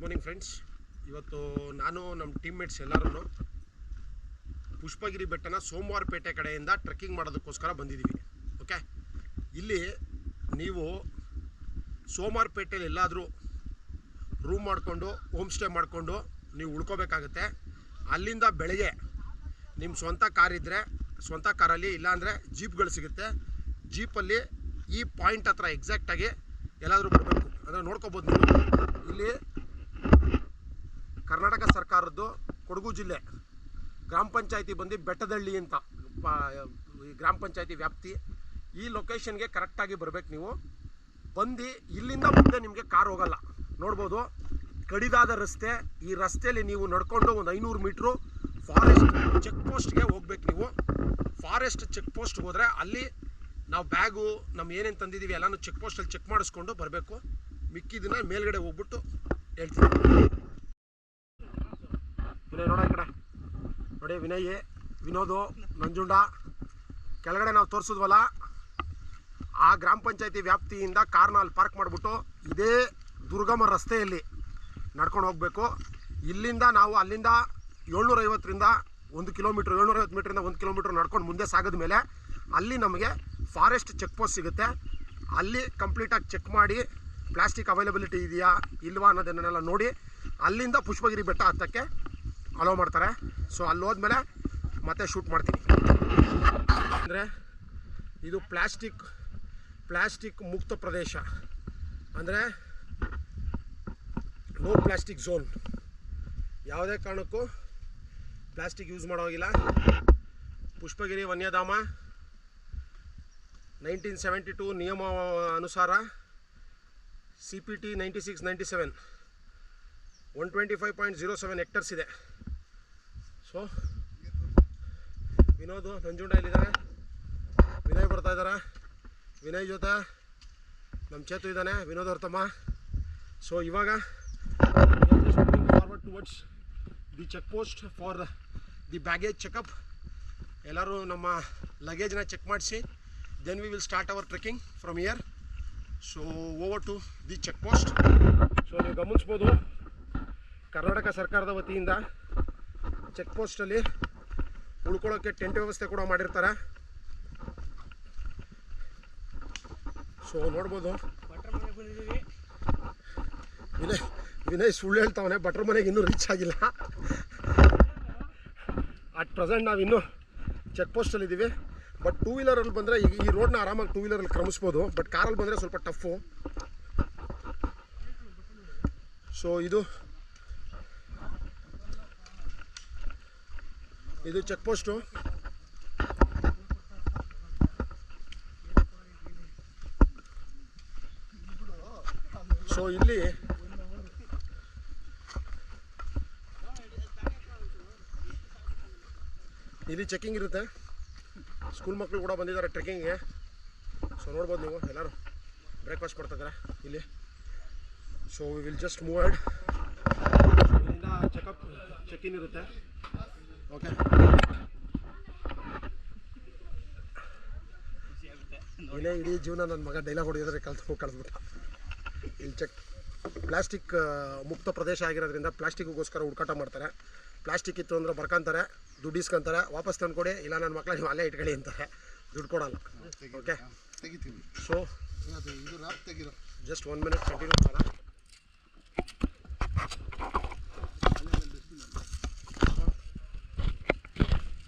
Morning friends. ಇವತ್ತು ನಾನು ನಮ್ಮ ಟೀಮ್ಮೇಟ್ಸ್ ಎಲ್ಲರೂ ಪುಷ್ಪಗಿರಿ ಬೆಟ್ಟನ ಸೋಮವಾರಪೇಟೆ ಕಡೆಯಿಂದ ಟ್ರೆಕ್ಕಿಂಗ್ ಮಾಡೋದಕ್ಕೋಸ್ಕರ ಬಂದಿದ್ದೀವಿ. ಓಕೆ, ಇಲ್ಲಿ ನೀವು ಸೋಮವಾರಪೇಟೆಯಲ್ಲಿ ಎಲ್ಲಾದರೂ ರೂಮ್ ಮಾಡಿಕೊಂಡು ಹೋಮ್ ಸ್ಟೇ ಮಾಡಿಕೊಂಡು ನೀವು ಉಳ್ಕೋಬೇಕಾಗುತ್ತೆ. ಅಲ್ಲಿಂದ ಬೆಳಗ್ಗೆ ನಿಮ್ಮ ಸ್ವಂತ ಕಾರ್ ಇದ್ದರೆ ಸ್ವಂತ ಕಾರಲ್ಲಿ, ಇಲ್ಲಾಂದರೆ ಜೀಪ್ಗಳು ಸಿಗುತ್ತೆ. ಜೀಪಲ್ಲಿ ಈ ಪಾಯಿಂಟ್ ಹತ್ರ ಎಕ್ಸಾಕ್ಟಾಗಿ ಎಲ್ಲಾದರೂ ಬರಬೇಕು ಅಂದರೆ ನೋಡ್ಕೋಬೋದು ನೀವು. ಇಲ್ಲಿ ಕರ್ನಾಟಕ ಸರ್ಕಾರದ್ದು ಕೊಡಗು ಜಿಲ್ಲೆ ಗ್ರಾಮ ಪಂಚಾಯತಿ ಬಂದು ಬೆಟ್ಟದಳ್ಳಿ ಅಂತ ಗ್ರಾಮ ಪಂಚಾಯತಿ ವ್ಯಾಪ್ತಿ. ಈ ಲೊಕೇಶನ್ಗೆ ಕರೆಕ್ಟಾಗಿ ಬರಬೇಕು ನೀವು. ಬಂದು ಇಲ್ಲಿಂದ ಮುಂದೆ ನಿಮಗೆ ಕಾರ್ ಹೋಗಲ್ಲ. ನೋಡ್ಬೋದು, ಕಡಿದಾದ ರಸ್ತೆ. ಈ ರಸ್ತೆಯಲ್ಲಿ ನೀವು ನಡ್ಕೊಂಡು ಒಂದು 500 ಮೀಟ್ರು ಫಾರೆಸ್ಟ್ ಚೆಕ್ ಪೋಸ್ಟ್ಗೆ ಹೋಗ್ಬೇಕು. ನೀವು ಫಾರೆಸ್ಟ್ ಚೆಕ್ ಪೋಸ್ಟ್ಗೆ ಹೋದರೆ ಅಲ್ಲಿ ನಾವು ಬ್ಯಾಗು ನಮ್ಮ ಏನೇನು ತಂದಿದ್ದೀವಿ ಎಲ್ಲನೂ ಚೆಕ್ ಪೋಸ್ಟಲ್ಲಿ ಚೆಕ್ ಮಾಡಿಸ್ಕೊಂಡು ಬರಬೇಕು. ಮಿಕ್ಕಿದ್ದನ್ನ ಮೇಲ್ಗಡೆ ಹೋಗ್ಬಿಟ್ಟು ಹೇಳ್ತೀನಿ. ವಿನಯ್ ನೋಡೋ ಈ ಕಡೆ ನೋಡಿ, ವಿನಯ್, ವಿನೋದು, ನಂಜುಂಡ. ಕೆಳಗಡೆ ನಾವು ತೋರಿಸಿದ್ವಲ್ಲ ಆ ಗ್ರಾಮ ಪಂಚಾಯತಿ ವ್ಯಾಪ್ತಿಯಿಂದ ಕಾರ್ನ ಅಲ್ಲಿ ಪಾರ್ಕ್ ಮಾಡಿಬಿಟ್ಟು ಇದೇ ದುರ್ಗಮ ರಸ್ತೆಯಲ್ಲಿ ನಡ್ಕೊಂಡು ಹೋಗಬೇಕು. ಇಲ್ಲಿಂದ ನಾವು ಅಲ್ಲಿಂದ 750ರಿಂದ 1 ಕಿಲೋಮೀಟ್ರ್, 750 ಮೀಟ್ರಿಂದ 1 ಕಿಲೋಮೀಟ್ರ್ ನಡ್ಕೊಂಡು ಮುಂದೆ ಸಾಗಿದ ಮೇಲೆ ಅಲ್ಲಿ ನಮಗೆ ಫಾರೆಸ್ಟ್ ಚೆಕ್ ಪೋಸ್ಟ್ ಸಿಗುತ್ತೆ. ಅಲ್ಲಿ ಕಂಪ್ಲೀಟಾಗಿ ಚೆಕ್ ಮಾಡಿ ಪ್ಲಾಸ್ಟಿಕ್ ಅವೈಲಬಿಲಿಟಿ ಇದೆಯಾ ಇಲ್ವಾ ಅನ್ನೋದನ್ನೆಲ್ಲ ನೋಡಿ ಅಲ್ಲಿಂದ ಪುಷ್ಪಗಿರಿ ಬೆಟ್ಟ ಹತ್ತಕ್ಕೆ ಅಲೋ ಮಾಡ್ತಾರೆ. ಸೊ ಅಲ್ಲಿ ಹೋದ್ಮೇಲೆ ಮತ್ತೆ ಶೂಟ್ ಮಾಡ್ತೀನಿ. ಅಂದರೆ ಇದು ಪ್ಲಾಸ್ಟಿಕ್ ಮುಕ್ತ ಪ್ರದೇಶ, ಅಂದರೆ ನೋ ಪ್ಲಾಸ್ಟಿಕ್ ಝೋನ್. ಯಾವುದೇ ಕಾರಣಕ್ಕೂ ಪ್ಲಾಸ್ಟಿಕ್ ಯೂಸ್ ಮಾಡೋಗಿಲ್ಲ. ಪುಷ್ಪಗಿರಿ ವನ್ಯಧಾಮ 1972 ನಿಯಮ ಅನುಸಾರ CPT 9697 125.07 ಹೆಕ್ಟರ್ಸ್ ಇದೆ. ಸೊ ವಿನೋದು, ನಂಜುಂಡ ಇಲ್ಲಿದ್ದಾರೆ, ವಿನಯ್ ಬರ್ತಾ ಇದ್ದಾರೆ. ವಿನಯ್ ಜೊತೆ ನಮ್ಮ ಚೇತು ಇದ್ದಾನೆ, ವಿನೋದ್ ಅವ್ರ ತಮ್ಮ. ಸೊ ಇವಾಗ forward towards the check post for the baggage checkup. ಎಲ್ಲರೂ ನಮ್ಮ ಲಗೇಜ್ನ ಚೆಕ್ ಮಾಡಿಸಿ then we will start our trekking from here. So over to the check post. So ನೀವು ಗಮನಿಸ್ಬೋದು, ಕರ್ನಾಟಕ ಸರ್ಕಾರದ ವತಿಯಿಂದ ಚೆಕ್ ಪೋಸ್ಟಲ್ಲಿ ಉಳ್ಕೊಳ್ಳೋಕ್ಕೆ ಟೆಂಟ್ ವ್ಯವಸ್ಥೆ ಕೂಡ ಮಾಡಿರ್ತಾರೆ. ಸೊ ನೋಡ್ಬೋದು, ವಿನಯ್ ಸುಳ್ಳು ಹೇಳ್ತಾವನೆ, ಭಟ್ರ ಮನೆಗೆ ಇನ್ನೂ ರೀಚ್ ಆಗಿಲ್ಲ. ಅಟ್ ಪ್ರೆಸೆಂಟ್ ನಾವಿನ್ನೂ ಚೆಕ್ ಪೋಸ್ಟಲ್ಲಿದ್ದೀವಿ. ಬಟ್ 2 ವೀಲರಲ್ಲಿ ಬಂದರೆ ಈ ರೋಡ್ನ ಆರಾಮಾಗಿ 2 ವೀಲರಲ್ಲಿ ಕ್ರಮಿಸ್ಬೋದು. ಬಟ್ ಕಾರಲ್ಲಿ ಬಂದರೆ ಸ್ವಲ್ಪ ಟಫು. ಸೊ ಇದು ಚೆಕ್ ಪೋಸ್ಟು. ಸೊ ಇಲ್ಲಿ ಚೆಕಿಂಗ್ ಇರುತ್ತೆ. ಸ್ಕೂಲ್ ಮಕ್ಕಳು ಕೂಡ ಬಂದಿದ್ದಾರೆ ಟ್ರೆಕ್ಕಿಂಗ್ಗೆ. ಸೊ ನೋಡ್ಬೋದು ನೀವು, ಎಲ್ಲರೂ ಬ್ರೇಕ್ಫಾಸ್ಟ್ ಮಾಡ್ತಾಯಿದ್ದಾರೆ ಇಲ್ಲಿ. So we will just move ahead. ಇಲ್ಲಿಂದ ಚೆಕ್-ಇನ್ ಇರುತ್ತೆ. ಓಕೆ, ಇಲ್ಲೇ ಇಡೀ ಜೀವನ ನನ್ನ ಮಗ ಡೈಲಾಗ್ ಹೊಡೆಯೋದ್ರೆ ಕಳೆದ್ಬಿಟ್ಟ. ಇಲ್ಲಿ ಪ್ಲಾಸ್ಟಿಕ್ ಮುಕ್ತ ಪ್ರದೇಶ ಆಗಿರೋದ್ರಿಂದ ಪ್ಲಾಸ್ಟಿಕ್ಗೋಸ್ಕರ ಹುಡುಕಾಟ ಮಾಡ್ತಾರೆ. ಪ್ಲಾಸ್ಟಿಕ್ ಇತ್ತು ಅಂದರೆ ಬರ್ಕೊಂತಾರೆ, ದುಡ್ಡು ಇಸ್ಕೊಂತಾರೆ, ವಾಪಸ್ ತಂದುಕೊಡಿ, ಇಲ್ಲ ನನ್ನ ಮಕ್ಕಳು ನೀವು ಅಲ್ಲೇ ಇಟ್ಕೊಳ್ಳಿ ಅಂತಾರೆ, ದುಡ್ಡು ಕೊಡಲ್ಲ. Okay, so just 1 minute continue ಮಾಡೋಣ.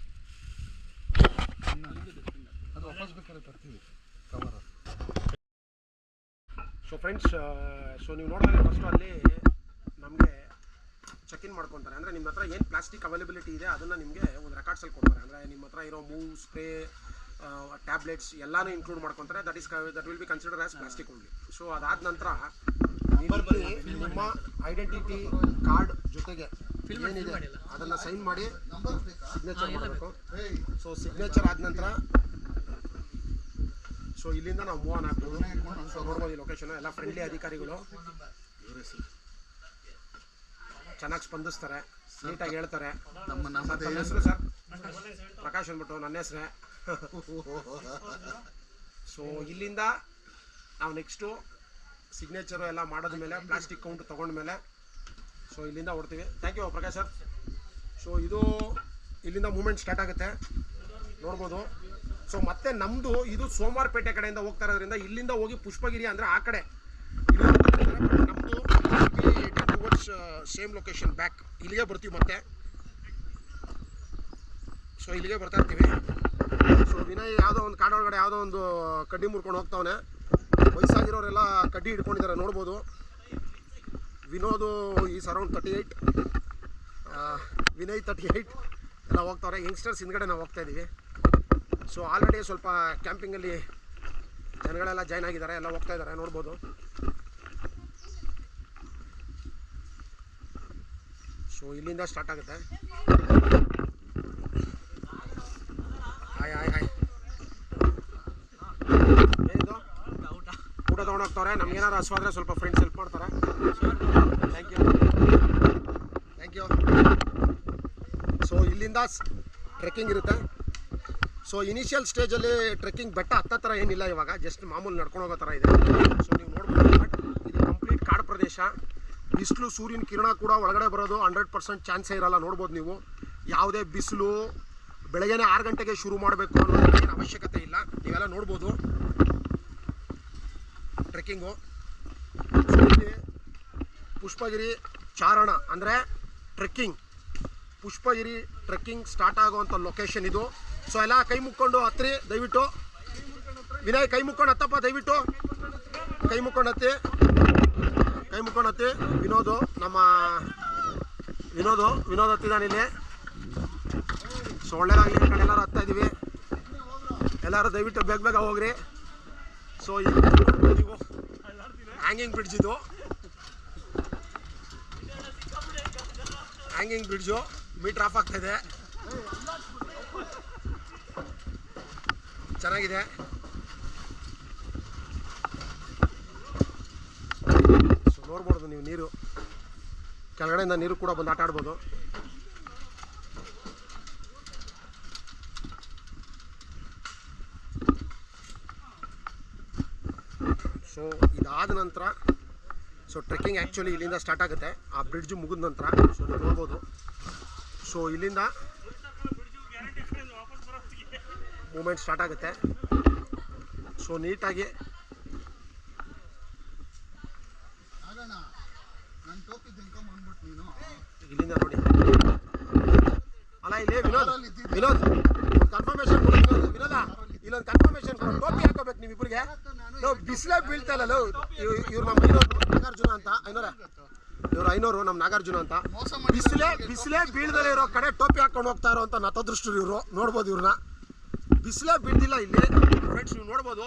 ಸೊ ಫ್ರೆಂಡ್ಸ್, ಸೊ ನೀವು ನೋಡಿದ್ರೆ ಫಸ್ಟು ಅಲ್ಲಿ ನಮಗೆ ಚೆಕ್-ಇನ್ ಮಾಡ್ಕೊತಾರೆ. ಅಂದರೆ ನಿಮ್ಮ ಹತ್ರ ಏನು ಪ್ಲಾಸ್ಟಿಕ್ ಅವೈಲಬಿಲಿಟಿ ಇದೆ ಅದನ್ನು ನಿಮಗೆ ಒಂದು ರೆಕಾರ್ಡ್ಸಲ್ಲಿ ಕೊಡ್ತಾರೆ. ಅಂದರೆ ನಿಮ್ಮ ಹತ್ರ ಇರೋ ಮೂವ್, ಸ್ಪ್ರೇ, ಟ್ಯಾಬ್ಲೆಟ್ಸ್ ಎಲ್ಲನೂ ಇನ್ಕ್ಲೂಡ್ ಮಾಡ್ಕೊತಾರೆ. That will be consider as plastic only. So ಅದಾದ ನಂತರ ನಿಮ್ಮ ಐಡೆಂಟಿಟಿ ಕಾರ್ಡ್ ಜೊತೆಗೆ ಏನಿದೆ ಅದನ್ನು ಸೈನ್ ಮಾಡಿ ಸಿಗ್ನೇಚರ್ ಮಾಡಬೇಕು. ಸೊ ಸಿಗ್ನೇಚರ್ ಆದ ನಂತರ ಸೊ ಇಲ್ಲಿಂದ ನಾವು ಮೂವ್ ಆನ್ ಆಗ್ಬೋದು. ಸೊ ನೋಡ್ಬೋದು ಈ ಲೊಕೇಶನ್ ಎಲ್ಲ ಫ್ರೆಂಡ್ಲಿ ಅಧಿಕಾರಿಗಳು, ಚೆನ್ನಾಗಿ ಸ್ಪಂದಿಸ್ತಾರೆ, ನೀಟಾಗಿ ಹೇಳ್ತಾರೆ. ನಮ್ಮ ಹೆಸರು ಸರ್ ಪ್ರಕಾಶ್ ಅಂದ್ಬಿಟ್ಟು, ನನ್ನ ಹೆಸರೇ. ಸೊ ಇಲ್ಲಿಂದ ನಾವು ನೆಕ್ಸ್ಟು ಸಿಗ್ನೇಚರು ಎಲ್ಲ ಮಾಡಿದ ಮೇಲೆ ಪ್ಲಾಸ್ಟಿಕ್ ಕೌಂಟ್ ತೊಗೊಂಡ್ಮೇಲೆ ಸೊ ಇಲ್ಲಿಂದ ಹೊಡ್ತೀವಿ. Thank you Prakash sir. So ಇದು ಇಲ್ಲಿಂದ ಮೂಮೆಂಟ್ ಸ್ಟಾರ್ಟ್ ಆಗುತ್ತೆ ನೋಡ್ಬೋದು. ಸೊ ಮತ್ತೆ ನಮ್ಮದು ಇದು ಸೋಮವಾರಪೇಟೆ ಕಡೆಯಿಂದ ಹೋಗ್ತಾ ಇರೋದ್ರಿಂದ ಇಲ್ಲಿಂದ ಹೋಗಿ ಪುಷ್ಪಗಿರಿ ಅಂದರೆ ಆ ಕಡೆ ನಮ್ಮದು ಟುವರ್ಡ್ಸ್ ಸೇಮ್ ಲೊಕೇಶನ್ ಬ್ಯಾಕ್ ಇಲ್ಲಿಗೆ ಬರ್ತೀವಿ ಮತ್ತೆ. ಸೊ ಇಲ್ಲಿಗೆ ಬರ್ತಾ ಇರ್ತೀವಿ. ಸೊ ವಿನಯ್ ಯಾವುದೋ ಒಂದು ಕಾಡೊಳಗಡೆ ಯಾವುದೋ ಒಂದು ಕಡ್ಡಿ ಮುರ್ಕೊಂಡು ಹೋಗ್ತಾವನೆ. ವಯಸ್ಸಾಗಿರೋರೆಲ್ಲ ಕಡ್ಡಿ ಹಿಡ್ಕೊಂಡಿದ್ದಾರೆ ನೋಡ್ಬೋದು. ವಿನೋದು ಈಸ್ ಅರೌಂಡ್ 38, ವಿನಯ್ 38 ಎಲ್ಲ ಹೋಗ್ತಾವ್ರೆ. ಯಂಗ್ಸ್ಟರ್ಸ್ ಹಿಂದ್ಗಡೆ ನಾವು ಹೋಗ್ತಾ ಇದ್ದೀವಿ. ಸೊ ಆಲ್ರೆಡಿ ಸ್ವಲ್ಪ ಕ್ಯಾಂಪಿಂಗಲ್ಲಿ ಜನಗಳೆಲ್ಲ ಜಾಯ್ನ್ ಆಗಿದ್ದಾರೆ, ಎಲ್ಲ ಹೋಗ್ತಾ ಇದ್ದಾರೆ ನೋಡ್ಬೋದು. ಸೊ ಇಲ್ಲಿಂದ ಸ್ಟಾರ್ಟ್ ಆಗುತ್ತೆ. ಹಾಯ್ ಹಾಯ್ ಹಾಯ್ ಏನಿದು ಊಟ ತೊಗೊಂಡೋಗ್ತಾರೆ. ನಮ್ಗೇನಾದ್ರು ಹಸ್ವಾದ್ರೆ ಸ್ವಲ್ಪ ಫ್ರೆಂಡ್ಸ್ ಹೆಲ್ಪ್ ಮಾಡ್ತಾರೆ. Thank you thank you. So ಇಲ್ಲಿಂದ ಟ್ರೆಕ್ಕಿಂಗ್ ಇರುತ್ತೆ. ಸೊ ಇನಿಷಿಯಲ್ ಸ್ಟೇಜಲ್ಲಿ ಟ್ರೆಕ್ಕಿಂಗ್ ಬೆಟ್ಟ ಹತ್ತೋ ಥರ ಏನಿಲ್ಲ, ಇವಾಗ ಜಸ್ಟ್ ಮಾಮೂಲಿ ನಡ್ಕೊಂಡು ಹೋಗೋ ಥರ ಇದೆ. ಸೊ ನೀವು ನೋಡ್ಬೋದು. ಬಟ್ ಇದು ಕಂಪ್ಲೀಟ್ ಕಾಡು ಪ್ರದೇಶ. ಬಿಸಿಲು ಸೂರ್ಯನ ಕಿರಣ ಕೂಡ ಒಳಗಡೆ ಬರೋದು 100% ಚಾನ್ಸೇ ಇರಲ್ಲ. ನೋಡ್ಬೋದು ನೀವು, ಯಾವುದೇ ಬಿಸಿಲು ಬೆಳಗ್ಗೆನೇ 6 ಗಂಟೆಗೆ ಶುರು ಮಾಡಬೇಕು ಅನ್ನೋದಕ್ಕೆ ಏನು ಅವಶ್ಯಕತೆ ಇಲ್ಲ. ನೀವೆಲ್ಲ ನೋಡ್ಬೋದು ಟ್ರೆಕ್ಕಿಂಗು. ಇಲ್ಲಿ ಪುಷ್ಪಗಿರಿ ಚಾರಣ ಅಂದರೆ ಟ್ರೆಕ್ಕಿಂಗ್, ಪುಷ್ಪಗಿರಿ ಟ್ರೆಕ್ಕಿಂಗ್ ಸ್ಟಾರ್ಟ್ ಆಗುವಂಥ ಲೊಕೇಶನ್ ಇದು. ಸೊ ಎಲ್ಲ ಕೈ ಮುಕ್ಕೊಂಡು ಹತ್ರಿ ದಯವಿಟ್ಟು. ವಿನಯ್ ಕೈ ಮುಕ್ಕೊಂಡು ಹತ್ತಪ್ಪ ದಯವಿಟ್ಟು. ಕೈ ಮುಕ್ಕೊಂಡು ಹತ್ತಿ, ಕೈ ಮುಕ್ಕೊಂಡು ಹತ್ತಿ. ವಿನೋದು ನಮ್ಮ ವಿನೋದ್ ಹತ್ತಿದ್ದಾನೆ ಇಲ್ಲಿ. ಸೊ ಒಳ್ಳೆಯದಾಗಲಿ. ಈ ಕಡೆ ಎಲ್ಲರೂ ಹತ್ತಾ ಇದ್ದೀವಿ. ಎಲ್ಲರೂ ದಯವಿಟ್ಟು ಬೇಗ ಬೇಗ ಹೋಗ್ರಿ. ಸೊ ಇದು ನೀವು ಹ್ಯಾಂಗಿಂಗ್ ಬ್ರಿಡ್ಜ್, ಇದು ಹ್ಯಾಂಗಿಂಗ್ ಬ್ರಿಡ್ಜು. ಮೀಟ್ರ್ ಆಫ್ ಆಗ್ತಾಯಿದೆ, ಚೆನ್ನಾಗಿದೆ. ಸೊ ನೋಡ್ಬೋದು ನೀವು, ನೀರು ಕೆಳಗಡೆಯಿಂದ ನೀರು ಕೂಡ ಬಂದು ಆಟ ಆಡ್ಬೋದು. ಸೊ ಇದಾದ ನಂತರ ಸೊ ಟ್ರೆಕ್ಕಿಂಗ್ ಆ್ಯಕ್ಚುಲಿ ಇಲ್ಲಿಂದ ಸ್ಟಾರ್ಟ್ ಆಗುತ್ತೆ, ಆ ಬ್ರಿಡ್ಜ್ ಮುಗಿದ ನಂತರ. ಸೊ ನೀವು ನೋಡ್ಬೋದು. ಸೊ ಇಲ್ಲಿಂದ ಮೂಮೆಂಟ್ ಸ್ಟಾರ್ಟ್ ಆಗುತ್ತೆ. ಸೊ ನೀಟಾಗಿ ಇಲ್ಲಿಂದ ನೋಡಿ. ಅಲ್ಲ ಇಲ್ಲಿ ವಿನೋದ್ ಕನ್ಫರ್ಮೇಶನ್ ವಿನೋದ, ಇಲ್ಲೊಂದು ಕನ್ಫರ್ಮೇಶನ್ ಟೋಪಿ ಹಾಕೋಬೇಕು ನೀವಿಬ್ಬರಿಗೆ. ಬಿಸಿಲೇ ಬೀಳ್ತಾ ಇಲ್ಲ. ಇವ್ರು ನಮ್ಮ ನಾಗಾರ್ಜುನ ಅಂತ, ಇವ್ರು ನಮ್ಮ ನಾಗಾರ್ಜುನ ಅಂತ. ಬಿಸಿಲೇ ಬೀಳ್ದಲೇ ಇರೋ ಕಡೆ ಟೋಪಿ ಹಾಕೊಂಡು ಹೋಗ್ತಾ ಇರೋ ಅಂತ ನತದೃಷ್ಟರು ಇವರು. ನೋಡ್ಬೋದು ಇವ್ರನ್ನ. ಬಿಸಿಲೇ ಬೀಳ್ದಿಲ್ಲ ಇಲ್ಲಿ ಫ್ರೆಂಡ್ಸ್. ನೀವು ನೋಡ್ಬೋದು,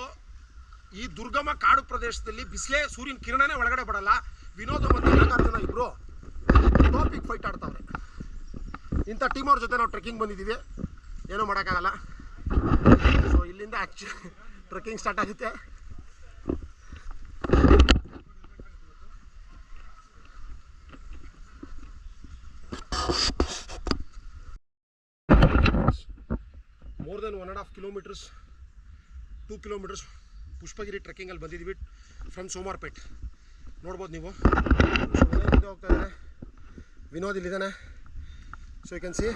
ಈ ದುರ್ಗಮ ಕಾಡು ಪ್ರದೇಶದಲ್ಲಿ ಬಿಸಿಲೇ ಸೂರ್ಯನ ಕಿರಣನೇ ಒಳಗಡೆ ಬರಲ್ಲ. ವಿನೋದ್ ಮತ್ತು ನಾಗಾರ್ಜುನ ಇಬ್ಬರು ಟೋಪಿಗೆ ಫೈಟ್ ಆಡ್ತಾವ್ರೆ. ಇಂಥ ಟೀಮ್ ಅವ್ರ ಜೊತೆ ನಾವು ಟ್ರೆಕ್ಕಿಂಗ್ ಬಂದಿದ್ದೀವಿ, ಏನೂ ಮಾಡೋಕ್ಕಾಗಲ್ಲ. ಸೊ ಇಲ್ಲಿಂದ ಆ್ಯಕ್ಚುಲಿ ಟ್ರೆಕ್ಕಿಂಗ್ ಸ್ಟಾರ್ಟ್ ಆಗುತ್ತೆ. More than 1.5 kilometres 2 kilometres Pushpagiri ಟ್ರೆಕ್ಕಿಂಗಲ್ಲಿ ಬಂದಿದ್ದೀವಿ ಫ್ರಮ್ ಸೋಮವಾರಪೇಟ್. ನೋಡ್ಬೋದು ನೀವು. ಹೋಗ್ತಾ ಇದ್ದಾರೆ, ವಿನೋದ್ ಇಲ್ಲಿದ್ದಾನೆ. So you can see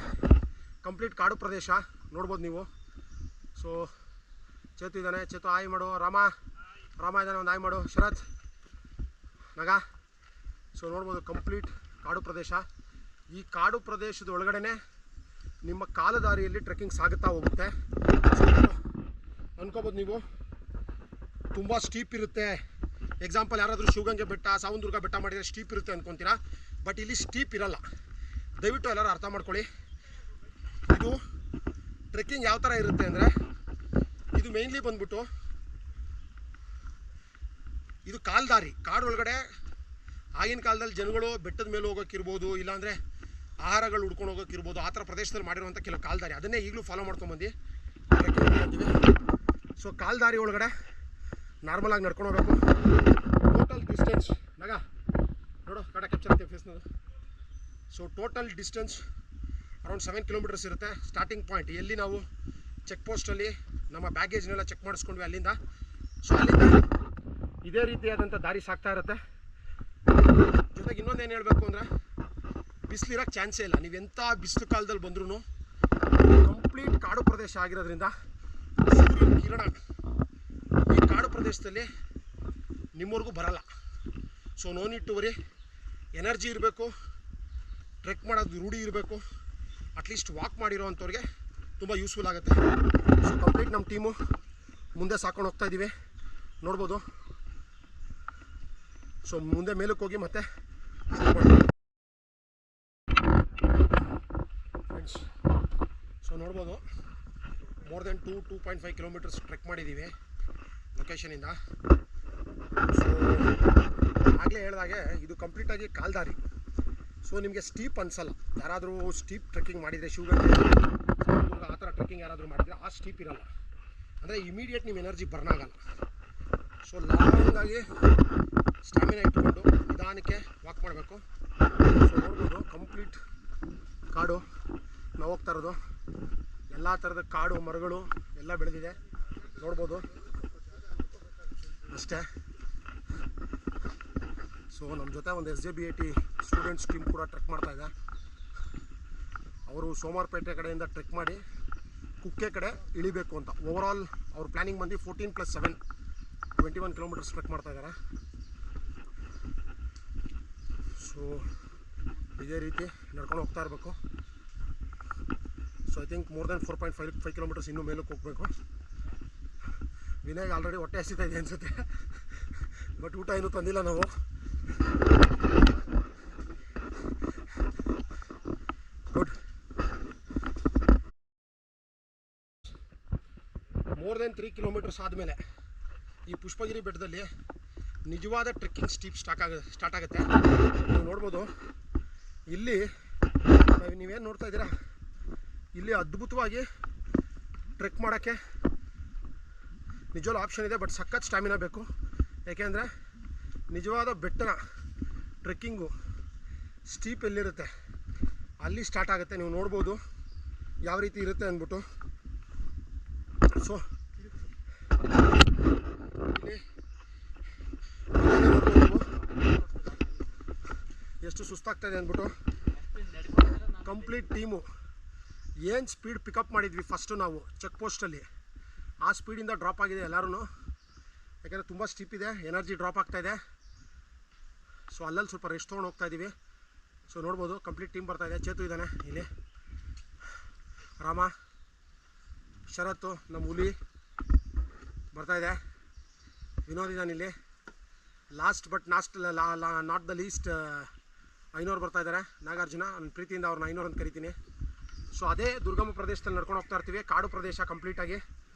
complete ಕಾಡು ಪ್ರದೇಶ ನೋಡ್ಬೋದು ನೀವು. ಸೊ ಚೇತು ಇದ್ದಾನೆ, ಚೇತು ಆಯ್ ಮಾಡು. ರಾಮ ಇದ್ದಾನೆ, ಒಂದು ಆಯ್ ಮಾಡು. ಶರತ್ ನಗ. ಸೊ ನೋಡ್ಬೋದು ಕಂಪ್ಲೀಟ್ ಕಾಡು ಪ್ರದೇಶ. ಈ ಕಾಡು ಪ್ರದೇಶದ ಒಳಗಡೆ ನಿಮ್ಮ ಕಾಲುದಾರಿಯಲ್ಲಿ ಟ್ರೆಕ್ಕಿಂಗ್ ಸಾಗುತ್ತಾ ಹೋಗುತ್ತೆ. ಅನ್ಕೋಬೋದು ನೀವು, ತುಂಬ ಸ್ಟೀಪ್ ಇರುತ್ತೆ. ಎಕ್ಸಾಂಪಲ್ ಯಾರಾದರೂ ಶಿವಗಂಗೆ ಬೆಟ್ಟ, ಸಾವಂದುರ್ಗ ಬೆಟ್ಟ ಮಾಡಿದರೆ ಸ್ಟೀಪ್ ಇರುತ್ತೆ ಅಂದ್ಕೊತೀರಾ. ಬಟ್ ಇಲ್ಲಿ ಸ್ಟೀಪ್ ಇರಲ್ಲ. ದಯವಿಟ್ಟು ಎಲ್ಲರೂ ಅರ್ಥ ಮಾಡ್ಕೊಳ್ಳಿ. ಇದು ಟ್ರೆಕ್ಕಿಂಗ್ ಯಾವ ಥರ ಇರುತ್ತೆ ಅಂದರೆ, ಇದು ಮೇಯ್ನ್ಲಿ ಬಂದ್ಬಿಟ್ಟು ಇದು ಕಾಲ್ದಾರಿ. ಕಾಡು ಒಳಗಡೆ ಆಗಿನ ಕಾಲದಲ್ಲಿ ಜನಗಳು ಬೆಟ್ಟದ ಮೇಲೆ ಹೋಗೋಕ್ಕಿರ್ಬೋದು, ಇಲ್ಲಾಂದರೆ ಆಹಾರಗಳು ಹುಡ್ಕೊಂಡು ಹೋಗೋಕ್ಕಿರ್ಬೋದು, ಆ ಥರ ಪ್ರದೇಶದಲ್ಲಿ ಮಾಡಿರುವಂಥ ಕೆಲವು ಕಾಲ್ದಾರಿ. ಅದನ್ನೇ ಈಗಲೂ ಫಾಲೋ ಮಾಡ್ಕೊಂಬಂದು ಟ್ರೆಕ್ಕಿಂಗ್ ಮಾಡ್ತೀವಿ. ಸೊ ಕಾಲ್ದಾರಿ ಒಳಗಡೆ ನಾರ್ಮಲಾಗಿ ನಡ್ಕೊಂಡು ಹೋಗಬೇಕು. ಟೋಟಲ್ ಡಿಸ್ಟೆನ್ಸ್ ನಗ ನೋಡು, ಕಡೆ ಕ್ಯಾಪ್ಚರ್ ಆಗ್ತೀವಿ ಫೇಸ್ನದು. So total distance around 7 kilometres ಇರುತ್ತೆ. ಸ್ಟಾರ್ಟಿಂಗ್ ಪಾಯಿಂಟ್ ಎಲ್ಲಿ ನಾವು ಚೆಕ್ ಪೋಸ್ಟಲ್ಲಿ ನಮ್ಮ ಬ್ಯಾಗೇಜ್ನೆಲ್ಲ ಚೆಕ್ ಮಾಡಿಸ್ಕೊಂಡ್ವಿ ಅಲ್ಲಿಂದ. ಸೊ ಅಲ್ಲಿಂದ ಇದೇ ರೀತಿಯಾದಂಥ ದಾರಿ ಸಾಗ್ತಾ ಇರುತ್ತೆ. ಜೊತೆಗೆ ಇನ್ನೊಂದೇನು ಹೇಳಬೇಕು ಅಂದರೆ, ಬಿಸಿಲಿರೋಕ್ಕೆ ಚಾನ್ಸೇ ಇಲ್ಲ. ನೀವೆಂಥ ಬಿಸಿಲು ಕಾಲದಲ್ಲಿ ಬಂದ್ರೂ ಕಂಪ್ಲೀಟ್ ಕಾಡು ಪ್ರದೇಶ ಆಗಿರೋದ್ರಿಂದ ಸೂರ್ಯನ ಕಿರಣ ಈ ಕಾಡು ಪ್ರದೇಶದಲ್ಲಿ ನಿಮ್ಮವರೆಗೂ ಬರಲ್ಲ. So no need to worry. Energy ಇರಬೇಕು, ಟ್ರೆಕ್ ಮಾಡೋದು ರೂಢಿ ಇರಬೇಕು. ಅಟ್ಲೀಸ್ಟ್ ವಾಕ್ ಮಾಡಿರೋ ಅಂಥವ್ರಿಗೆ ತುಂಬ ಯೂಸ್ಫುಲ್ ಆಗುತ್ತೆ. ಸೊ ಕಂಪ್ಲೀಟ್ ನಮ್ಮ ಟೀಮು ಮುಂದೆ ಸಾಕೊಂಡು ಹೋಗ್ತಾ ಇದ್ದೀವಿ, ನೋಡ್ಬೋದು. ಸೊ ಮುಂದೆ ಮೇಲಕ್ಕೆ ಹೋಗಿ ಮತ್ತೆ ಫ್ರೆಂಡ್ಸ್, ಸೊ ನೋಡ್ಬೋದು ಮೋರ್ ದೆನ್ 2.5 ಕಿಲೋಮೀಟರ್ಸ್ ಟ್ರೆಕ್ ಮಾಡಿದ್ದೀವಿ ಲೊಕೇಶನಿಂದ. ಸೊ ಆಗಲೇ ಹೇಳಿದಾಗೆ ಇದು ಕಂಪ್ಲೀಟಾಗಿ ಕಾಲ್ದಾರಿ. ಸೊ ನಿಮಗೆ ಸ್ಟೀಪ್ ಅನಿಸಲ್ಲ. ಯಾರಾದರೂ ಸ್ಟೀಪ್ ಟ್ರೆಕ್ಕಿಂಗ್ ಮಾಡಿದರೆ, ಶಿವಗಂಗೆ ಆ ಥರ ಟ್ರೆಕ್ಕಿಂಗ್ ಯಾರಾದರೂ ಮಾಡಿದರೆ ಆ ಸ್ಟೀಪ್ ಇರಲ್ಲ. ಅಂದರೆ ಇಮಿಡಿಯೇಟ್ ನಿಮ್ಮ ಎನರ್ಜಿ ಬರ್ನ್ ಆಗಲ್ಲ. ಸೊ ಲಾಂಗಾಗಿ ಸ್ಟ್ಯಾಮಿನಾ ಇಟ್ಕೊಂಡು ನಿಧಾನಕ್ಕೆ ವಾಕ್ ಮಾಡಬೇಕು. ಸೊ ನೋಡ್ಬೋದು ಕಂಪ್ಲೀಟ್ ಕಾಡು ನಾವು ಹೋಗ್ತಾ ಇರೋದು. ಎಲ್ಲ ಥರದ ಕಾಡು ಮರಗಳು ಎಲ್ಲ ಬೆಳೆದಿದೆ, ನೋಡ್ಬೋದು ಅಷ್ಟೇ. ಸೊ ನಮ್ಮ ಜೊತೆ ಒಂದು SJBAT ಸ್ಟೂಡೆಂಟ್ಸ್ ಟೀಮ್ ಕೂಡ ಟ್ರೆಕ್ ಮಾಡ್ತಾಯಿದೆ. ಅವರು ಸೋಮವಾರಪೇಟೆ ಕಡೆಯಿಂದ ಟ್ರೆಕ್ ಮಾಡಿ ಕುಕ್ಕೆ ಕಡೆ ಇಳಿಬೇಕು ಅಂತ. ಓವರಾಲ್ ಅವ್ರ ಪ್ಲ್ಯಾನಿಂಗ್ ಬಂದು 14+7 21 ಕಿಲೋಮೀಟರ್ಸ್ ಟ್ರೆಕ್ ಮಾಡ್ತಾಯಿದ್ದಾರೆ. ಸೊ ಇದೇ ರೀತಿ ನಡ್ಕೊಂಡು ಹೋಗ್ತಾ ಇರಬೇಕು. So I think more than 4.5 kilometres ಇನ್ನೂ ಮೇಲಕ್ಕೆ ಹೋಗಬೇಕು. ವಿನಯ್ ಆಲ್ರೆಡಿ ಹೊಟ್ಟೆ ಹಸಿತಾ ಇದೆ ಅನಿಸುತ್ತೆ, ಬಟ್ ಊಟ ಇನ್ನೂ ತಂದಿಲ್ಲ ನಾವು. ಗುಡ್. ಮೋರ್ ದೆನ್ 3 ಕಿಲೋಮೀಟರ್ಸ್ ಆದಮೇಲೆ ಈ ಪುಷ್ಪಗಿರಿ ಬೆಟ್ಟದಲ್ಲಿ ನಿಜವಾದ ಟ್ರೆಕ್ಕಿಂಗ್ ಸ್ಟೀಪ್ ಸ್ಟಾರ್ಟ್ ಆಗುತ್ತೆ. ನೀವು ನೋಡ್ಬೋದು ಇಲ್ಲಿ ನೀವೇನು ನೋಡ್ತಾ ಇದ್ದೀರಾ, ಇಲ್ಲಿ ಅದ್ಭುತವಾಗಿ ಟ್ರೆಕ್ ಮಾಡೋಕ್ಕೆ ನಿಜವಾದ ಆಪ್ಷನ್ ಇದೆ. ಬಟ್ ಸಖತ್ ಸ್ಟ್ಯಾಮಿನಾ ಬೇಕು. ಯಾಕೆಂದರೆ ನಿಜವಾದ ಬೆಟ್ಟನ ಟ್ರೆಕ್ಕಿಂಗು ಸ್ಟೀಪ್ ಎಲ್ಲಿರುತ್ತೆ ಅಲ್ಲಿ ಸ್ಟಾರ್ಟ್ ಆಗುತ್ತೆ. ನೀವು ನೋಡ್ಬೋದು ಯಾವ ರೀತಿ ಇರುತ್ತೆ ಅಂದ್ಬಿಟ್ಟು. ಸೊ ಇಲ್ಲಿ ಎಷ್ಟು ಸುಸ್ತಾಗ್ತಾಯಿದೆ ಅಂದ್ಬಿಟ್ಟು ಕಂಪ್ಲೀಟ್ ಟೀಮು ಏನು ಸ್ಪೀಡ್ ಪಿಕಪ್ ಮಾಡಿದ್ವಿ ಫಸ್ಟು ನಾವು ಚೆಕ್ ಪೋಸ್ಟಲ್ಲಿ, ಆ ಸ್ಪೀಡಿಂದ ಡ್ರಾಪ್ ಆಗಿದೆ ಎಲ್ಲರೂ. ಯಾಕೆಂದರೆ ತುಂಬ ಸ್ಟೀಪ್ ಇದೆ, ಎನರ್ಜಿ ಡ್ರಾಪ್ ಆಗ್ತಾಯಿದೆ. ಸೊ ಅಲ್ಲಲ್ಲಿ ಸ್ವಲ್ಪ ರೆಸ್ಟ್ ತೊಗೊಂಡು ಹೋಗ್ತಾಯಿದ್ದೀವಿ. ಸೊ ನೋಡ್ಬೋದು ಕಂಪ್ಲೀಟ್ ಟೀಮ್ ಬರ್ತಾಯಿದೆ. ಚೇತು ಇದ್ದಾನೆ ಇಲ್ಲಿ, ರಾಮ, ಶರತ್ತು, ನಮ್ಮ ಹುಲಿ ಬರ್ತಾಯಿದೆ, ವಿನೋದ್ ಇದ್ದಾನಿಲ್ಲಿ. Last but not the least ಐನೋರು ಬರ್ತಾಯಿದ್ದಾರೆ. ನಾಗಾರ್ಜುನ, ನನ್ನ ಪ್ರೀತಿಯಿಂದ ಅವ್ರನ್ನ ಐನೋರು ಅಂತ ಕರಿತೀನಿ. ಸೊ ಅದೇ ದುರ್ಗಮ ಪ್ರದೇಶದಲ್ಲಿ ನಡ್ಕೊಂಡು ಹೋಗ್ತಾ ಇರ್ತೀವಿ, ಕಾಡು ಪ್ರದೇಶ ಕಂಪ್ಲೀಟಾಗಿ.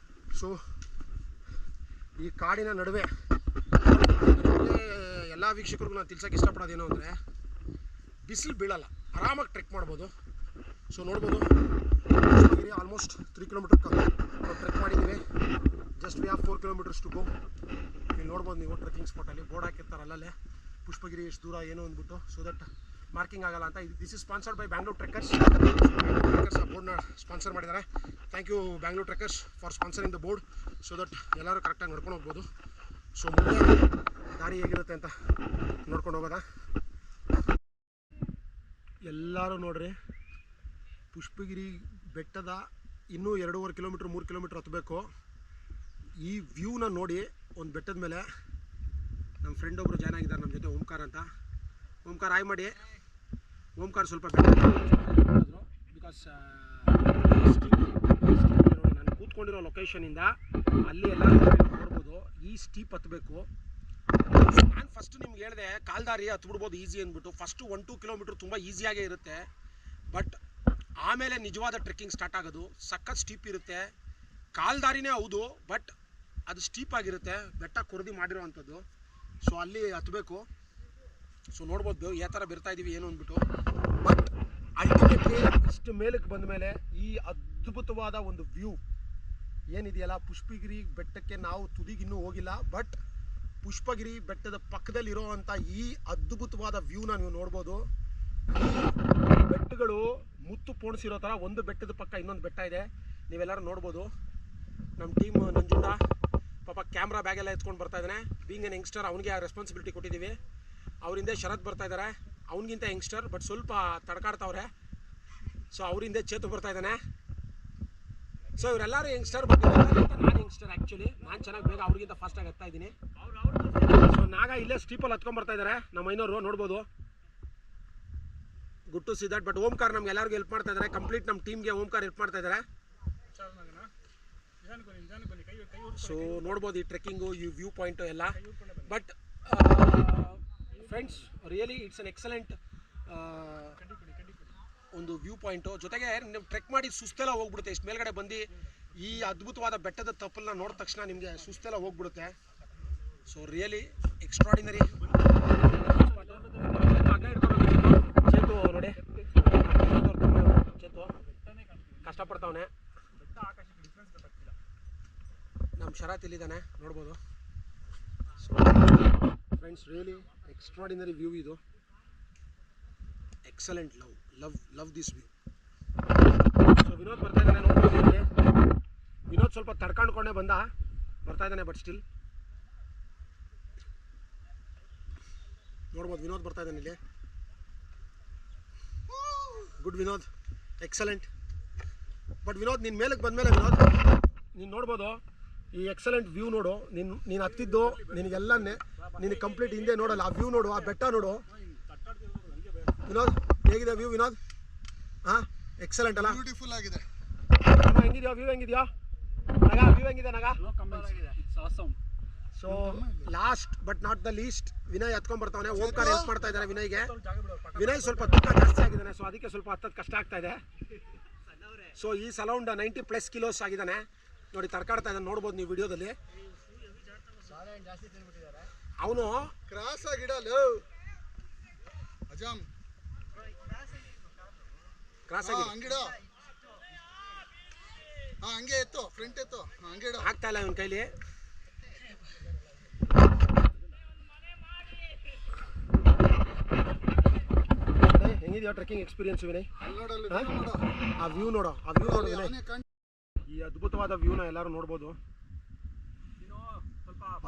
ಸೊ ಈ ಕಾಡಿನ ನಡುವೆ ಎಲ್ಲ ವೀಕ್ಷಕರಿಗೂ ನಾನು ತಿಳ್ಸೋಕ್ಕೆ ಇಷ್ಟಪಡೋದೇನು ಅಂದರೆ ಬಿಸಿಲು ಬೀಳಲ್ಲ, ಆರಾಮಾಗಿ ಟ್ರೆಕ್ ಮಾಡ್ಬೋದು. ಸೊ ನೋಡ್ಬೋದು ಆಲ್ಮೋಸ್ಟ್ 3 ಕಿಲೋಮೀಟರ್ ಟ್ರೆಕ್ ಮಾಡಿದ್ದೀವಿ. Just we have 4 kilometres to go. ಇಲ್ಲಿ ನೋಡ್ಬೋದು ನೀವು ಟ್ರೆಕ್ಕಿಂಗ್ ಸ್ಪಾಟಲ್ಲಿ ಬೋರ್ಡ್ ಹಾಕಿರ್ತಾರೆ ಅಲ್ಲಲ್ಲೇ ಪುಷ್ಪಗಿರಿ ಎಷ್ಟು ದೂರ ಏನು ಅಂದ್ಬಿಟ್ಟು, ಸೊ ದಟ್ ಮಾರ್ಕಿಂಗ್ ಆಗಲ್ಲ ಅಂತ. This is sponsored by Bangalore trekkers. Trekkers ಆ ಬೋರ್ಡ್ನ ಸ್ಪಾನ್ಸರ್ ಮಾಡಿದ್ದಾರೆ. Thank you Bangalore trekkers for sponsoring the board, so that ಎಲ್ಲರೂ ಕರೆಕ್ಟಾಗಿ ನಡ್ಕೊಂಡು ಹೋಗ್ಬೋದು. ಸೊ ಮುಂದೆ ದಾರಿ ಹೇಗಿರುತ್ತೆ ಅಂತ ನೋಡ್ಕೊಂಡು ಹೋಗೋದಾ. ಎಲ್ಲರೂ ನೋಡ್ರಿ, ಪುಷ್ಪಗಿರಿ ಬೆಟ್ಟದ ಇನ್ನೂ 2.5 ಕಿಲೋಮೀಟ್ರ್ 3 ಕಿಲೋಮೀಟ್ರ್ ಹತ್ತಬೇಕು. ಈ ವ್ಯೂನ ನೋಡಿ ಒಂದು ಬೆಟ್ಟದ ಮೇಲೆ ನಮ್ಮ ಫ್ರೆಂಡ್ ಒಬ್ಬರು ಜಾಯ್ನ್ ಆಗಿದ್ದಾರೆ ನಮ್ಮ ಜೊತೆ, ಓಂಕಾರ ಅಂತ. ಓಂಕಾರ ಆಯ್ ಮಾಡಿ. ಓಂಕಾರ ಸ್ವಲ್ಪ ಬೆಟ್ಟ ಬಿಕಾಸ್ ನೋಡಿ ನಾನು ಕೂತ್ಕೊಂಡಿರೋ ಲೊಕೇಶನಿಂದ ಅಲ್ಲಿ ಎಲ್ಲ ನೋಡ್ಬೋದು. ಈ ಸ್ಟೀಪ್ ಹತ್ತಬೇಕು. ನಾನು ಫಸ್ಟ್ ನಿಮ್ಗೆ ಹೇಳಿದೆ ಕಾಲ್ದಾರಿ ಹತ್ಬಿಡ್ಬೋದು ಈಸಿ ಅಂದ್ಬಿಟ್ಟು. ಫಸ್ಟು 1-2 ಕಿಲೋಮೀಟ್ರ್ ತುಂಬ ಈಸಿಯಾಗೇ ಇರುತ್ತೆ, ಬಟ್ ಆಮೇಲೆ ನಿಜವಾದ ಟ್ರೆಕ್ಕಿಂಗ್ ಸ್ಟಾರ್ಟ್ ಆಗೋದು. ಸಖತ್ ಸ್ಟೀಪ್ ಇರುತ್ತೆ. ಕಾಲ್ದಾರಿನೇ ಹೌದು, ಬಟ್ ಅದು ಸ್ಟೀಪ್ ಆಗಿರುತ್ತೆ, ಬೆಟ್ಟ ಕೊರದಿ ಮಾಡಿರೋ ಅಂಥದ್ದು. ಸೊ ಅಲ್ಲಿ ಹತ್ತಬೇಕು. ಸೊ ನೋಡ್ಬೋದು ಯಾವ ಥರ ಬರ್ತಾ ಇದ್ದೀವಿ ಏನು ಅಂದ್ಬಿಟ್ಟು. ಬಟ್ ಅಲ್ಟಿಮೇಟ್ಲಿ ಇಷ್ಟು ಮೇಲಕ್ಕೆ ಬಂದ ಮೇಲೆ ಈ ಅದ್ಭುತವಾದ ಒಂದು ವ್ಯೂ ಏನಿದೆಯಲ್ಲ, ಪುಷ್ಪಗಿರಿ ಬೆಟ್ಟಕ್ಕೆ ನಾವು ತುದಿಗೆ ಇನ್ನೂ ಹೋಗಿಲ್ಲ, ಬಟ್ ಪುಷ್ಪಗಿರಿ ಬೆಟ್ಟದ ಪಕ್ಕದಲ್ಲಿರೋ ಅಂಥ ಈ ಅದ್ಭುತವಾದ ವ್ಯೂನ ನೀವು ನೋಡ್ಬೋದು. ಈ ಬೆಟ್ಟಗಳು ಮುತ್ತು ಪೋಣಿಸಿರೋ ಥರ ಒಂದು ಬೆಟ್ಟದ ಪಕ್ಕ ಇನ್ನೊಂದು ಬೆಟ್ಟ ಇದೆ, ನೀವೆಲ್ಲರೂ ನೋಡ್ಬೋದು. ನಮ್ಮ ಟೀಮ್ ನಂಜುಂಡ ಪಾಪ ಕ್ಯಾಮ್ರಾ ಬ್ಯಾಗೆಲ್ಲ ಎತ್ಕೊಂಡು ಬರ್ತಾ ಇದ್ದಾನೆ. ಬೀಯಿಂಗ್ ಎನ್ ಯಂಗ್ಸ್ಟರ್ ಅವನಿಗೆ ಆ ರೆಸ್ಪಾನ್ಸಿಬಿಲಿಟಿ ಕೊಟ್ಟಿದ್ದೀವಿ. ಅವರಿಂದ ಶರತ್ ಬರ್ತಾ ಇದ್ದಾರೆ, ಅವನಿಗಿಂತ ಯಂಗ್ಸ್ಟರ್ ಬಟ್ ಸ್ವಲ್ಪ ತಡ್ಕಾಡ್ತಾವ್ರೆ. ಸೊ ಅವರಿಂದ ಚೇತು ಬರ್ತಾ ಇದ್ದಾನೆ. ಸೊ ಇವರೆಲ್ಲರೂ ಯಂಗ್ಸ್ಟರ್ ಬಟ್ ನಾನು ಯಂಗ್ಸ್ಟರ್ ಆ್ಯಕ್ಚುಲಿ. ನಾನು ಚೆನ್ನಾಗಿ ಬೇಗ ಅವ್ರಿಗಿಂತ ಫಾಸ್ಟಾಗಿ ಹತ್ತಾ ಇದ್ದೀನಿ. ಸೊ ನಾಗ ಇಲ್ಲೇ ಸ್ಟೀಪಲ್ಲಿ ಹತ್ಕೊಂಡ್ಬರ್ತಾ ಇದ್ದಾರೆ ನಮ್ಮ ಐನೋರು ನೋಡ್ಬೋದು. Good to see that. But Omkar ನಮ್ಗೆ ಎಲ್ಲರಿಗೂ ಹೆಲ್ಪ್ ಮಾಡ್ತಾ ಇದ್ದಾರೆ. ಕಂಪ್ಲೀಟ್ ನಮ್ಮ ಟೀಮ್ಗೆ ಓಂಕಾರ್ ಹೆಲ್ಪ್ ಮಾಡ್ತಾ ಇದ್ದಾರೆ. ಸೊ ನೋಡ್ಬೋದು ಈ ಟ್ರೆಕ್ಕಿಂಗು, ಈ ವ್ಯೂ ಪಾಯಿಂಟು ಎಲ್ಲ. But friends really it's an excellent ಒಂದು ವ್ಯೂ ಪಾಯಿಂಟು. ಜೊತೆಗೆ ನೀವು ಟ್ರೆಕ್ ಮಾಡಿ ಸುಸ್ತೆಲ್ಲ ಹೋಗ್ಬಿಡುತ್ತೆ. ಇಷ್ಟು ಮೇಲ್ಗಡೆ ಬಂದು ಈ ಅದ್ಭುತವಾದ ಬೆಟ್ಟದ ತಪ್ಪಲನ್ನ ನೋಡಿದ ತಕ್ಷಣ ನಿಮಗೆ ಸುಸ್ತೆಲ್ಲ ಹೋಗ್ಬಿಡುತ್ತೆ. So really extraordinary. ಚೇತು ನೋಡಿ, ಚೇತು ಕಷ್ಟಪಡ್ತಾವನೆ. ನಮ್ಮ ಶರತ್ ಇಲ್ಲಿದ್ದಾನೆ ನೋಡ್ಬೋದು. So friends really extraordinary view ಇದು. Excellent. Love this view. So Vinod ಬರ್ತಾ ಇದ್ದಾನೆ ನೋಡ್ಬೋದು. ವಿನೋದ್ ಸ್ವಲ್ಪ ತಡ್ಕೊಂಡ್ಕೊಂಡೇ ಬರ್ತಾ ಇದ್ದಾನೆ. ಬಟ್ ಸ್ಟಿಲ್ ನೋಡ್ಬೋದು ವಿನೋದ್ ಬರ್ತಾ ಇದ್ದಾನೆ ಇಲ್ಲಿ. Good Vinod, excellent. But Vinod ನಿನ್ನ ಮೇಲಕ್ಕೆ ಬಂದಮೇಲೆ ವಿನೋದ್ ನೀನು ನೋಡ್ಬೋದು ಈ ಎಕ್ಸಲೆಂಟ್ ವ್ಯೂ ನೋಡು. ನೀನು ಹತ್ತಿದ್ದು ನಿನಗೆಲ್ಲ ನಿನಗೆ ಕಂಪ್ಲೀಟ್ ಹಿಂದೆ ನೋಡಲ್ಲ. ಆ ವ್ಯೂ ನೋಡು, ಆ ಬೆಟ್ಟ ನೋಡು ವಿನೋದ್. ಹೇಗಿದೆ ವ್ಯೂ ವಿನೋದ್? ಹಾಂ ಎಕ್ಸಲೆಂಟ್ ಅಲ್ಲ? ಬ್ಯೂಟಿಫುಲ್ ಆಗಿದೆ. ಹೆಂಗಿದೆಯಾ ವ್ಯೂ? ಹೆಂಗಿದೆಯಾ ನಗ? ವ್ಯೂ ಹೆಂಗಿದೆ ನಗ? So last but not the least Vinay ಹತ್ಕೊಂಡ್ ಬರ್ತಾವನೆ. ಓಂಕಾರ್ ಹೆಲ್ಪ್ ಮಾಡ್ತಾ ಇದ್ದಾರೆ ವಿನಯ್ಗೆ. ವಿನಯ್ ಸ್ವಲ್ಪ ತೂಕ ಜಾಸ್ತಿ ಆಗಿದ್ದಾನೆ. ಸೊ ಅದಕ್ಕೆ ಸ್ವಲ್ಪ ಹತ್ತದ ಕಷ್ಟ ಆಗ್ತಾ ಇದೆ. ಸೊ ಈ ಅರೌಂಡ್ 90+ ಕಿಲೋಸ್ ಆಗಿದ್ದಾನೆ ನೋಡಿ. ತಡ್ಕಾಡ್ತಾ ಇದ್ದಾನೆ ನೋಡ್ಬೋದು ನೀವು ವಿಡಿಯೋದಲ್ಲಿ. ಅವನು ಕ್ರಾಸ್ ಆಗಿಡಲು ಅಜಾಮ್ ಕ್ರಾಸ್ ಆಗಿ ಹಂಗಿಡ. ಹಂಗೆ ಎತ್ತು, ಫ್ರಂಟ್ ಎತ್ತು, ಹಂಗೆ ಆಗ್ತಾ ಇಲ್ಲ ಇವನ ಕೈಲಿ. ಹೆಂಗಿದೆಯಾ ಟ್ರೆಕ್ಕಿಂಗ್ ಎಕ್ಸ್ಪೀರಿಯನ್ಸ್ ವಿನಯ್? ಆ ವ್ಯೂ ನೋಡು, ಆ ವ್ಯೂ ನೋಡು ವಿನಯ್. ಈ ಅದ್ಭುತವಾದ ವ್ಯೂನ ಎಲ್ಲರೂ ನೋಡ್ಬೋದು.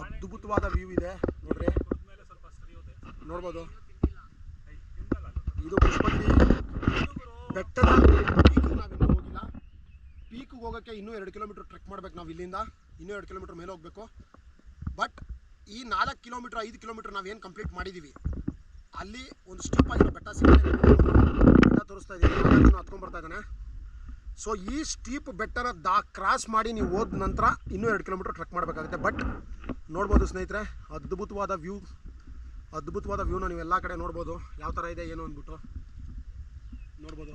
ಅದ್ಭುತವಾದ ವ್ಯೂ ಇದೆ ನೋಡ್ರಿ, ನೋಡ್ಬೋದು. ಇದು ಪುಷ್ಪಗಿರಿ ಬೆಟ್ಟದ ಪೀಕಿಗೆ ನಾವಿನ್ನೂ ಹೋಗಿಲ್ಲ. ಪೀಕಿಗೆ ಹೋಗೋಕ್ಕೆ ಇನ್ನೂ 2 ಕಿಲೋಮೀಟ್ರ್ ಟ್ರೆಕ್ ಮಾಡ್ಬೇಕು ನಾವು ಇಲ್ಲಿಂದ. ಇನ್ನೂ 2 ಕಿಲೋಮೀಟ್ರ್ ಮೇಲೆ ಹೋಗಬೇಕು. ಬಟ್ ಈ 4 ಕಿಲೋಮೀಟ್ರ್ 5 ಕಿಲೋಮೀಟ್ರ್ ನಾವೇನು ಕಂಪ್ಲೀಟ್ ಮಾಡಿದ್ದೀವಿ, ಅಲ್ಲಿ ಒಂದು ಸ್ಟೀಪ್ ಆಗಿರೋ ಬೆಟ್ಟ ಸಿಗುತ್ತೆ. ಬೆಟ್ಟ ತೋರಿಸ್ತಾ ಇದ್ದೀವಿ, ಹತ್ಕೊಂಡ್ಬರ್ತಾ ಇದ್ದಾನೆ. ಸೊ ಈ ಸ್ಟೀಪ್ ಬೆಟ್ಟನ ಕ್ರಾಸ್ ಮಾಡಿ ನೀವು ಹೋದ ನಂತರ ಇನ್ನೂ 2 ಕಿಲೋಮೀಟ್ರ್ ಟ್ರೆಕ್ ಮಾಡಬೇಕಾಗುತ್ತೆ. ಬಟ್ ನೋಡ್ಬೋದು ಸ್ನೇಹಿತರೆ, ಅದ್ಭುತವಾದ ವ್ಯೂನ ನೀವು ಎಲ್ಲ ಕಡೆ ನೋಡ್ಬೋದು. ಯಾವ ಥರ ಇದೆ ಏನು ಅಂದ್ಬಿಟ್ಟು ನೋಡ್ಬೋದು.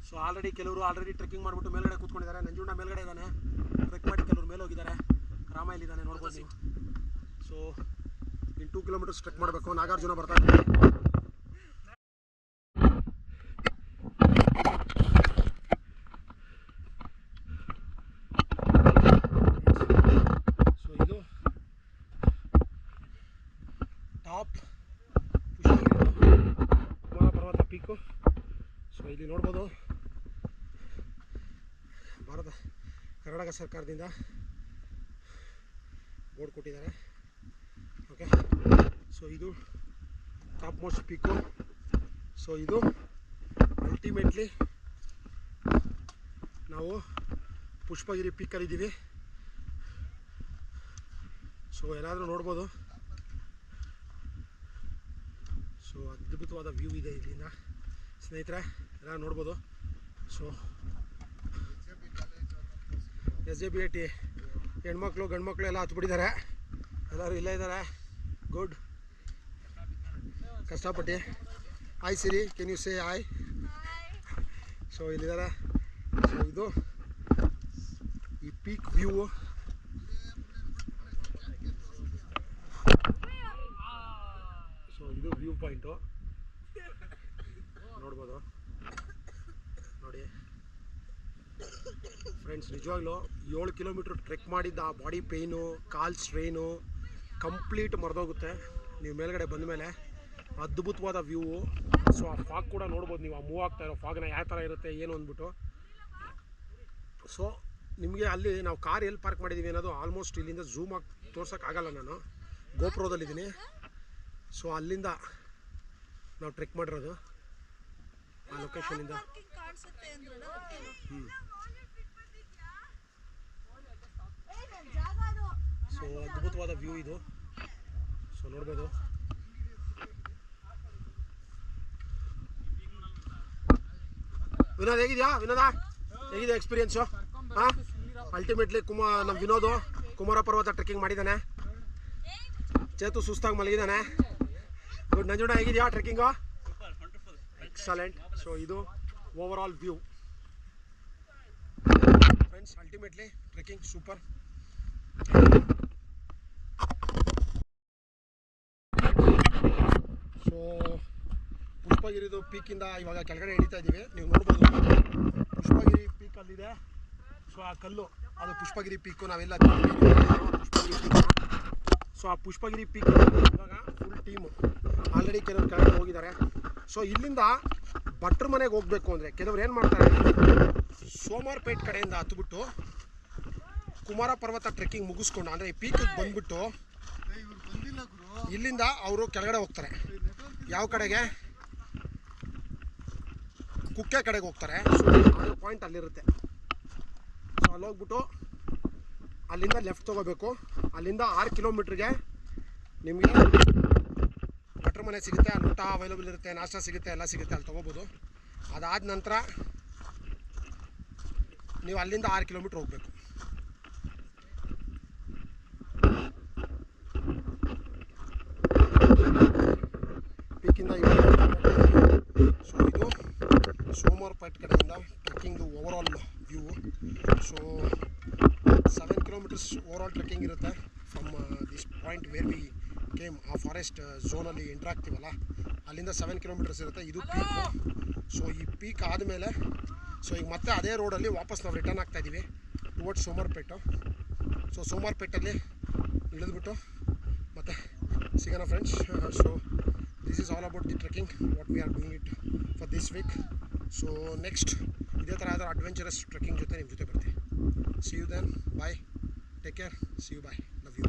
ಸೊ ಕೆಲವರು ಟ್ರೆಕ್ಕಿಂಗ್ ಮಾಡಿಬಿಟ್ಟು ಮೇಲ್ಗಡೆ ಕೂತ್ಕೊಂಡಿದ್ದಾರೆ. ನಂಜುಂಡ ಮೇಲ್ಗಡೆ ಇದ್ದಾನೆ, ಟ್ರೆಕ್ ಮಾಡಿ ಕೆಲವರು ಮೇಲೆ ಹೋಗಿದ್ದಾರೆ. ರಾಮ ಇಲ್ಲಿದ್ದಾನೆ ನೋಡ್ಬೋದು ನೀವು. ಸೊ ಇನ್ನು 2 ಕಿಲೋಮೀಟರ್ಸ್ ಟ್ರೆಕ್ ಮಾಡಬೇಕು. ನಾಗಾರ್ಜುನ ಬರ್ತಾ ಇದ್ದಾರೆ. ಸೊ ಇದು ಟಾಪ್ ಪರ್ವತ ಪೀಕು. ಸೊ ಇಲ್ಲಿ ನೋಡ್ಬೋದು ಕರ್ನಾಟಕ ಸರ್ಕಾರದಿಂದ ಬೋರ್ಡ್ ಕೊಟ್ಟಿದ್ದಾರೆ. ಓಕೆ, ಸೊ ಇದು ಟಾಪ್ ಮೋಸ್ಟ್ ಪೀಕು. ಸೊ ಇದು ಅಲ್ಟಿಮೇಟ್ಲಿ ನಾವು ಪುಷ್ಪಗಿರಿ ಪೀಕಲ್ಲಿದ್ದೀವಿ. ಸೊ ಎಲ್ಲಾದರೂ ನೋಡ್ಬೋದು. ಸೊ ಅದ್ಭುತವಾದ ವ್ಯೂ ಇದೆ ಇಲ್ಲಿಂದ ಸ್ನೇಹಿತರೆ, ಎಲ್ಲ ನೋಡ್ಬೋದು. ಸೊ SJBIT ಹೆಣ್ಮಕ್ಳು ಗಂಡ್ಮಕ್ಳು ಎಲ್ಲ ಹತ್ಬಿಟ್ಟಿದ್ದಾರೆ. ಎಲ್ಲರೂ ಇಲ್ಲೇ ಇದ್ದಾರೆ. ಗುಡ್, ಕಷ್ಟಪಟ್ಟು. Hi Siri, can you say hi? So ಇಲ್ಲಿದ್ದಾರೆ. ಸೊ ಇದು ಈ ಪೀಕ್ ವ್ಯೂ. ಸೊ ಇದು ವ್ಯೂ ಪಾಯಿಂಟು ನೋಡ್ಬೋದು ನೋಡಿ ಫ್ರೆಂಡ್ಸ್. ನಿಜವಾಗ್ಲೂ 7 ಕಿಲೋಮೀಟ್ರ್ ಟ್ರೆಕ್ ಮಾಡಿದ್ದ ಆ ಬಾಡಿ ಪೇಯ್ನು, ಕಾಲ್ ಸ್ಟ್ರೈನು ಕಂಪ್ಲೀಟ್ ಮರೆದೋಗುತ್ತೆ ನೀವು ಮೇಲ್ಗಡೆ ಬಂದ ಮೇಲೆ. ಅದ್ಭುತವಾದ ವ್ಯೂ. ಸೊ ಆ ಫಾಗ್ ಕೂಡ ನೋಡ್ಬೋದು ನೀವು, ಆ ಮೂವ್ ಆಗ್ತಾ ಇರೋ ಫಾಗ್ನ ಯಾವ ಥರ ಇರುತ್ತೆ ಏನು ಅಂದ್ಬಿಟ್ಟು. ಸೊ ನಿಮಗೆ ಅಲ್ಲಿ ನಾವು ಕಾರ್ ಎಲ್ಲಿ ಪಾರ್ಕ್ ಮಾಡಿದ್ದೀವಿ ಅನ್ನೋದು ಆಲ್ಮೋಸ್ಟ್ ಇಲ್ಲಿಂದ ಝೂಮ್ ಆಗಿ ತೋರ್ಸೋಕ್ಕಾಗಲ್ಲ, ನಾನು ಗೋಪ್ರೋದಲ್ಲಿದ್ದೀನಿ. ಸೊ ಅಲ್ಲಿಂದ ನಾವು ಟ್ರೆಕ್ ಮಾಡಿರೋದು ಆ ಲೊಕೇಶನಿಂದ. ಸೊ ಅದ್ಭುತವಾದ ವ್ಯೂ ಇದು. ಸೊ ನೋಡ್ಬೋದು. ವಿನೋದ್ ಹೇಗಿದೆಯಾ? ವಿನೋದ ಹೇಗಿದೆ ಎಕ್ಸ್ಪೀರಿಯನ್ಸು? ಹಾಂ, ಅಲ್ಟಿಮೇಟ್ಲಿ ನಮ್ಮ ವಿನೋದು ಕುಮಾರ ಪರ್ವತ ಟ್ರೆಕ್ಕಿಂಗ್ ಮಾಡಿದ್ದಾನೆ. ಚೇತು ಸುಸ್ತಾಗಿ ಮಲಗಿದ್ದಾನೆ. ಗುಡ್. ನಂಜುಂಡ ಹೇಗಿದೆಯಾ ಟ್ರೆಕ್ಕಿಂಗು? ಎಕ್ಸಲೆಂಟ್. ಸೊ ಇದು over all view friends. Ultimately trekking super. So ಪುಷ್ಪಗಿರಿದು ಪೀಕಿಂದ ಇವಾಗ ಕೆಳಗಡೆ ಇಳಿತಾ ಇದ್ದೀವಿ. ನೀವು ನೋಡ್ಬೋದು ಪುಷ್ಪಗಿರಿ ಪೀಕ್ ಅಲ್ಲಿದೆ. ಸೊ ಆ ಕಲ್ಲು ಅದು ಪುಷ್ಪಗಿರಿ ಪೀಕು. ನಾವೆಲ್ಲ ಪುಷ್ಪಗಿರಿ ಪೀಕ್. ಸೊ ಆ ಪುಷ್ಪಗಿರಿ ಪೀಕ್ ಇವಾಗ ಫುಲ್ ಟೀಮು ಆಲ್ರೆಡಿ ಕೆಲವರು ಕೆಳಗಡೆ ಹೋಗಿದ್ದಾರೆ. ಸೊ ಇಲ್ಲಿಂದ ಭಟ್ರ ಮನೆಗೆ ಹೋಗಬೇಕು ಅಂದರೆ ಕೆಲವ್ರು ಏನು ಮಾಡ್ತಾರೆ, ಸೋಮಾರ್ಪೇಟ್ ಕಡೆಯಿಂದ ಹತ್ಬಿಟ್ಟು ಕುಮಾರ ಪರ್ವತ ಟ್ರೆಕ್ಕಿಂಗ್ ಮುಗಿಸ್ಕೊಂಡು ಅಂದರೆ ಈ ಪೀಕಿಗೆ ಬಂದ್ಬಿಟ್ಟು ಇಲ್ಲಿಂದ ಅವರು ಕೆಳಗಡೆ ಹೋಗ್ತಾರೆ. ಯಾವ ಕಡೆಗೆ? ಕುಕ್ಕೆ ಕಡೆಗೆ ಹೋಗ್ತಾರೆ. ಸೊ ಆ ಪಾಯಿಂಟ್ ಅಲ್ಲಿರುತ್ತೆ. ಸೊ ಅಲ್ಲಿ ಹೋಗ್ಬಿಟ್ಟು ಅಲ್ಲಿಂದ ಲೆಫ್ಟ್ ತೊಗೋಬೇಕು. ಅಲ್ಲಿಂದ 6 ಕಿಲೋಮೀಟ್ರಿಗೆ ನಿಮಗೆ ಭಟ್ರ ಮನೆ ಸಿಗುತ್ತೆ. ಅಲ್ಲಿ ಊಟ ಅವೈಲೇಬಲ್ ಇರುತ್ತೆ, ನಾಷ್ಟ ಸಿಗುತ್ತೆ, ಎಲ್ಲ ಸಿಗುತ್ತೆ, ಅಲ್ಲಿ ತೊಗೋಬೋದು. ಅದಾದ ನಂತರ ನೀವು ಅಲ್ಲಿಂದ 6 ಕಿಲೋಮೀಟ್ರ್ ಹೋಗಬೇಕು. ಪೀಕಿಂದ ಸೊ ಇದು ಸೋಮವಾರಪೇಟ್ ಕಡೆಯಿಂದ trekking over all view. So 7 kilometres over all trekking ಇರುತ್ತೆ from this point where we came. ಆ ಫಾರೆಸ್ಟ್ ಝೋನಲ್ಲಿ ಎಂಟ್ರ್ ಆಗ್ತೀವಲ್ಲ ಅಲ್ಲಿಂದ 7 ಕಿಲೋಮೀಟರ್ಸ್ ಇರುತ್ತೆ. ಇದು ಪೀಕು. ಸೊ ಈ ಪೀಕ್ ಆದಮೇಲೆ ಸೊ ಈಗ ಮತ್ತೆ ಅದೇ ರೋಡಲ್ಲಿ ವಾಪಸ್ ನಾವು ರಿಟರ್ನ್ ಆಗ್ತಾಯಿದ್ದೀವಿ ಟುವರ್ಡ್ಸ್ ಸೋಮವಾರಪೇಟು. ಸೊ ಸೋಮವಾರಪೇಟಲ್ಲಿ ಇಳಿದ್ಬಿಟ್ಟು ಮತ್ತೆ ಸಿಗೋಣ friends. So this is all about the trekking what we are doing it for this week. So next ಇದೇ ಥರ ಯಾವ್ದಾದ್ರು ಅಡ್ವೆಂಚರಸ್ ಟ್ರೆಕ್ಕಿಂಗ್ ಜೊತೆ ನಿಮ್ಮ ಜೊತೆ ಬರ್ತೀವಿ. See you then. Bye. Take care. See you. Bye. Love you.